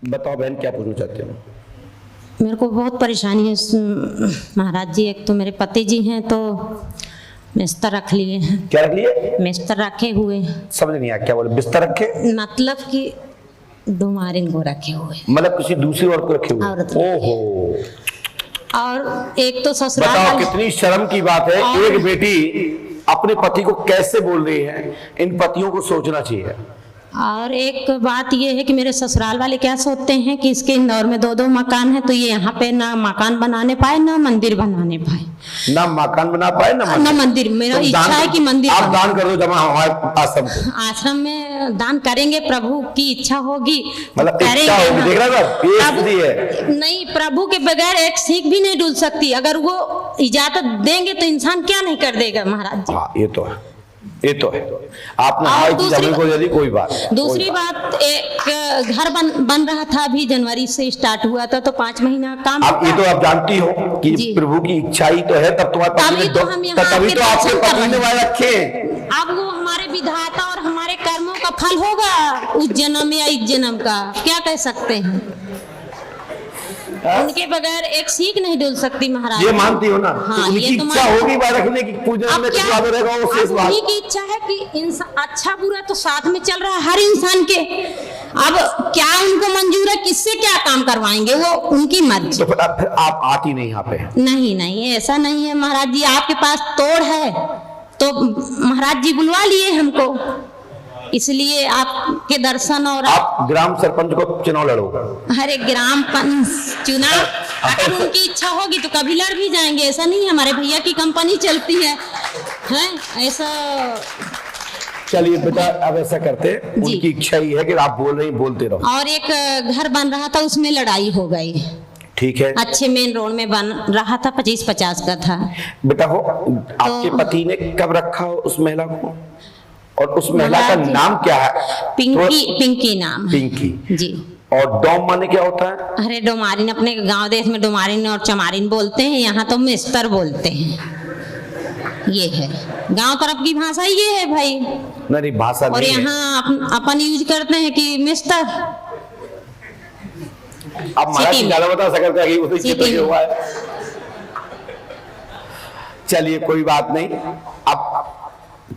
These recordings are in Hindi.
बताओ बहन, क्या पूछना चाहते हो? मेरे को बहुत परेशानी है महाराज जी। एक तो मेरे पति जी हैं तो बिस्तर रख लिए हैं। क्या रख लिए? बिस्तर रखे हुए हैं। समझ नहीं आया क्या बोले? बिस्तर रखे मतलब कि डुमारिन को रखे हुए, मतलब किसी दूसरी औरत को रखे हुए? औरत। ओहो, और एक तो ससुराल बताओ वाले। कितनी शर्म की बात है। एक बेटी अपने पति को कैसे बोल रही है? इन पतियों को सोचना चाहिए। और एक बात ये है कि मेरे ससुराल वाले क्या सोचते हैं कि इसके इंदौर में 2-2 मकान है, तो ये यहाँ पे ना मकान बनाने पाए ना मंदिर बनाने पाए। ना मकान बना पाए ना मंदिर। मेरा इच्छा है कि मंदिर आप दान कर दो जमा हमारे आश्रम को। आश्रम में दान करेंगे, प्रभु की इच्छा होगी मतलब इच्छा होगी। देख रहा है नहीं, प्रभु के बगैर एक सीख भी नहीं डुल सकती। अगर वो इजाजत देंगे तो इंसान क्या नहीं कर देगा महाराज जी। हाँ, ये तो है, ये तो है। आपने को कोई बात। दूसरी बात, एक घर बन रहा था, अभी जनवरी से स्टार्ट हुआ था, तो 5 महीना काम। अब ये तो आप जानती हो कि प्रभु की इच्छा ही तो है, तब तुम्हारे तभी तो हम यहाँ तभी तो आपके पति ने वाला रखे। अब वो हमारे विधाता और हमारे कर्मों का फल होगा उस जन्म या इस जन्म का, क्या कह सकते हैं। उनके बगैर एक सीख नहीं डुल सकती महाराज। ये मानती हो ना? हाँ, तो उनकी इच्छा होगी बात रखने की, पूजन में रहेगा वो शेष बात। उन्हीं की इच्छा है कि इंसान अच्छा बुरा तो साथ में चल रहा है हर इंसान के। अब क्या उनको मंजूर है, किससे क्या काम करवाएंगे, वो उनकी मर्जी। तो फिर आप आती नहीं यहाँ पे? नहीं, ऐसा नहीं है महाराज जी। आपके पास तोड़ है तो महाराज जी बुलवा लिए हमको, इसलिए आपके दर्शन। और आप ग्राम सरपंच को चुनाव लड़ो? अरे ग्राम चुनाव अगर उनकी इच्छा होगी तो कभी लड़ भी जाएंगे। ऐसा नहीं है, हमारे भैया की कंपनी चलती है ऐसा। चलिए बेटा, अब ऐसा करते हैं, उनकी इच्छा ही है कि आप बोल रही बोलते रहो। और एक घर बन रहा था, उसमें लड़ाई हो गई। ठीक है, अच्छे मेन रोड में बन रहा था, 25-50 का था। बेटा हो आपके पति ने कब रखा हो उस महिला को? और उस महिला का नाम क्या है? पिंकी नाम। पिंकी जी। और डोम माने क्या होता है? अरे डोमारिन, अपने गांव देश में डोमारिन और चमारिन बोलते हैं, यहाँ तो मिस्तर बोलते हैं। ये है गांव तरफ की भाषा, ये है भाई। नहीं भाषा नहीं। और यहाँ अपन यूज करते हैं कि मिस्तर। अब महाराज ज्यादा बता सकते हुआ है। चलिए कोई बात नहीं, अब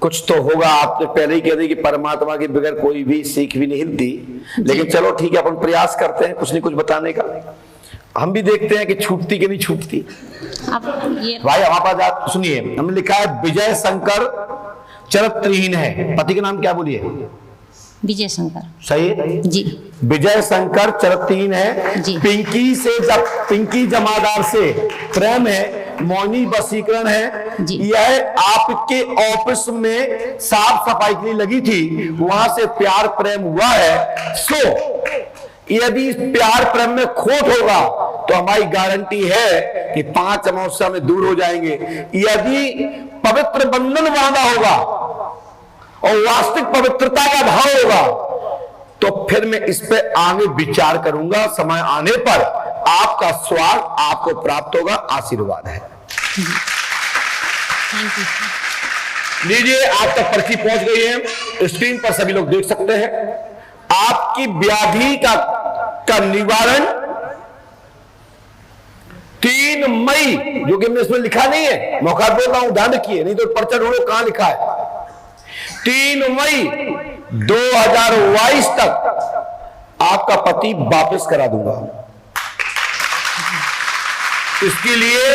कुछ तो होगा। आपने पहले ही कह दी कि परमात्मा के बगैर कोई भी सीख भी नहीं हिलती, लेकिन चलो ठीक है, अपन प्रयास करते हैं कुछ नहीं कुछ बताने का। हम भी देखते हैं कि छूटती कि नहीं छूटती। अब ये भाई हमारे पास सुनिए, हमने लिखा है विजय शंकर चरित्रहीन है। पति का नाम क्या बोलिए? विजय शंकर। सही है जी। विजय शंकर चरित्रहीन है। पिंकी से जब पिंकी जमादार से प्रेम है, मौनी वशीकरण है। यह आपके ऑफिस में साफ सफाई के लिए लगी थी, वहां से प्यार प्रेम हुआ है। सो यदि प्यार प्रेम में खोट होगा तो हमारी गारंटी है कि 5 अमावस्या में दूर हो जाएंगे। यदि पवित्र बंधन बांधा होगा और वास्तविक पवित्रता का भाव होगा तो फिर मैं इस पे आगे विचार करूंगा। समय आने पर आपका स्वाद आपको प्राप्त होगा। आशीर्वाद है। लीजिए, आप तक पर्ची पहुंच गई है, स्क्रीन पर सभी लोग देख सकते हैं। आपकी व्याधि का निवारण 3 मई, जो कि हमने इसमें लिखा नहीं है, मौका बोल रहा हूं, ध्यान रखिए, नहीं तो पर्चा ढूंढो कहां लिखा है। 3 मई 2022 तक आपका पति वापस करा दूंगा। इसके लिए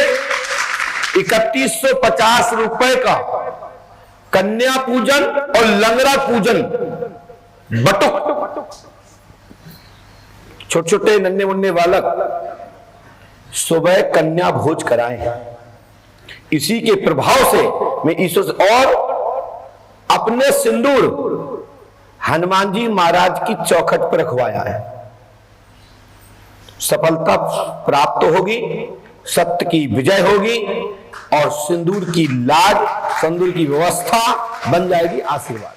3150 रुपए का कन्या पूजन और लंगड़ा पूजन, बटुक, छोटे छोटे नन्हे मुन्ने बालक सुबह कन्या भोज कराए। इसी के प्रभाव से मैं ईश्वर से और अपने सिंदूर हनुमान जी महाराज की चौखट पर रखवाया है। सफलता प्राप्त होगी, सत्य की विजय होगी और सिंदूर की लाज, सिंदूर की व्यवस्था बन जाएगी। आशीर्वाद।